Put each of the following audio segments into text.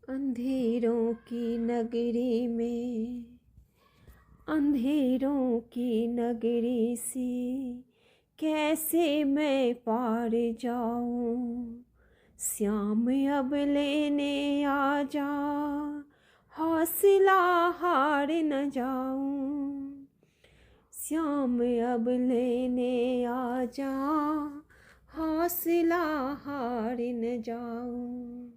अंधेरों की नगरी में, अंधेरों की नगरी सी कैसे मैं पार जाऊं। श्याम अब लेने आ जा, हौसला हार न जाऊं। श्याम अब लेने आ जा, हौसला हार न जाऊं।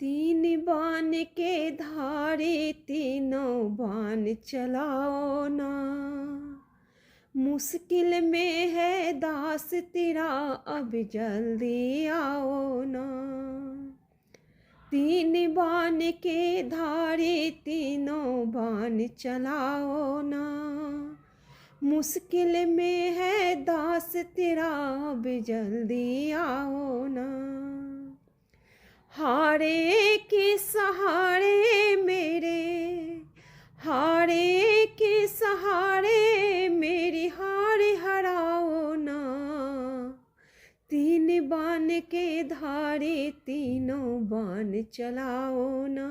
तीन बाण के धारे तीनों बाण चलाओ ना, मुश्किल में है दास तेरा अब जल्दी आओ ना। तीन बाण के धारे तीनों बाण चलाओ ना, मुश्किल में है दास तेरा अब जल्दी आओ ना। हारे के सहारे मेरे, हारे के सहारे मेरी हार हराओ ना। तीन बाण के धारे तीनों बाण चलाओ ना,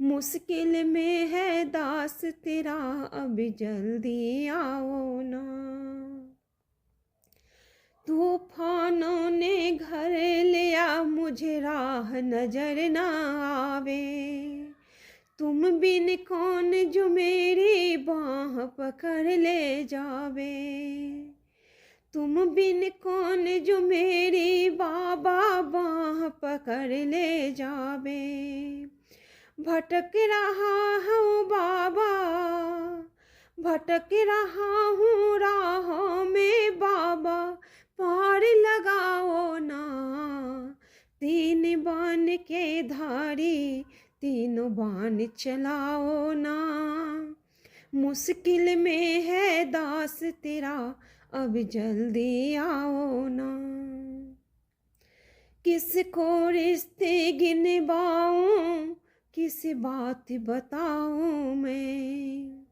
मुश्किल में है दास तेरा अब जल्दी आओ ना। तूफानों ने घर लिया मुझे राह नजर न आवे, तुम बिन कौन जो मेरी बाह पकड़ ले जावे। तुम बिन कौन जो मेरी बाबा बाह पकड़ ले जावे। भटक रहा हूँ बाबा, भटक रहा हूँ राहों में बाबा, पार लगाओ ना। तीन बाण के धारी तीनों बाण चलाओ ना, मुश्किल में है दास तेरा अब जल्दी आओ ना। किसको रिश्ते गिनवाऊं, किस बात बताऊं मैं।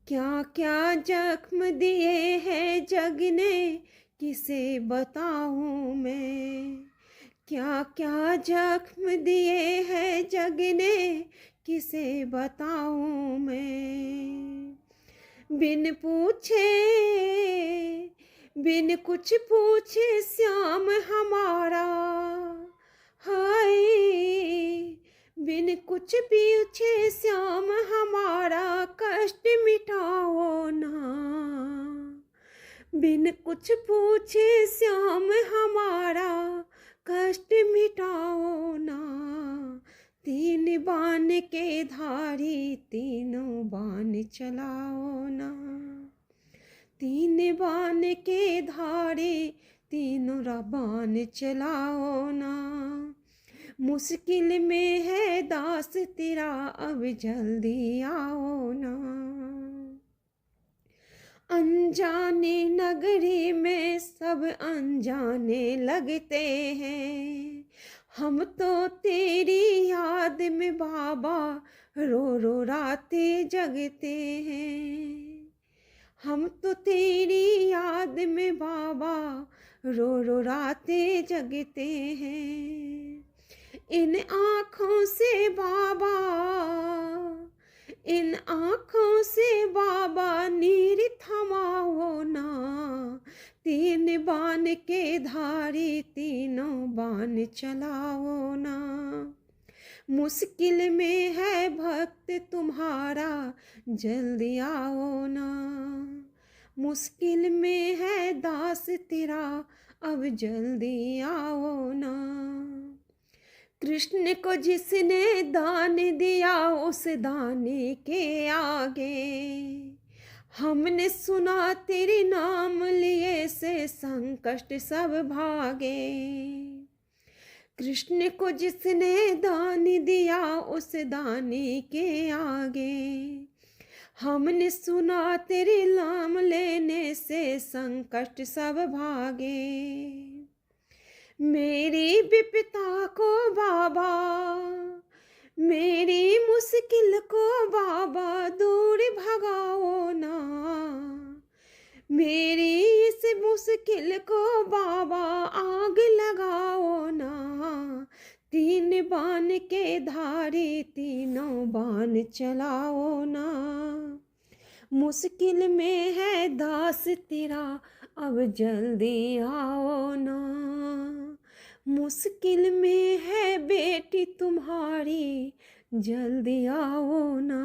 क्या क्या जख्म दिए हैं जग ने किसे बताऊं मैं। क्या क्या जख्म दिए हैं जग ने किसे बताऊं मैं। बिन पूछे, बिन कुछ पूछे श्याम हमारा, हाय बिन कुछ पूछे श्याम हमारा कष्ट मिटाओ ना। बिन कुछ पूछे श्याम हमारा कष्ट मिटाओ ना। तीन बाण के धारी तीनों बाण चलाओ ना, तीन बाण के धारे तीनों बाण चलाओ ना, मुश्किल में है दास तेरा अब जल्दी आओ ना। अनजाने नगरी में सब अनजाने लगते हैं, हम तो तेरी याद में बाबा रो रो रातें जगते हैं। हम तो तेरी याद में बाबा रो रो रातें जगते हैं। इन आँखों से बाबा, इन आँखों से बाबा नीर थमाओ ना। तीन बाण के धारी तीनों बाण चलाओ ना, मुश्किल में है भक्त तुम्हारा जल्दी आओ ना। मुश्किल में है दास तेरा अब जल्दी आओ ना। कृष्ण को जिसने दान दिया उस दाने के आगे, हमने सुना तेरे नाम लिए से संकट सब भागे। कृष्ण को जिसने दान दिया उस दाने के आगे, हमने सुना तेरे नाम लेने से संकट सब भागे। मेरी विपदा को बाबा, मेरी मुश्किल को बाबा दूर भगाओ ना। मेरी इस मुश्किल को बाबा आग लगाओ ना। तीन बान के धारी तीनों बान चलाओ ना। मुश्किल में है दास तेरा अब जल्दी आओ ना। मुश्किल में है बेटी तुम्हारी जल्दी आओ ना।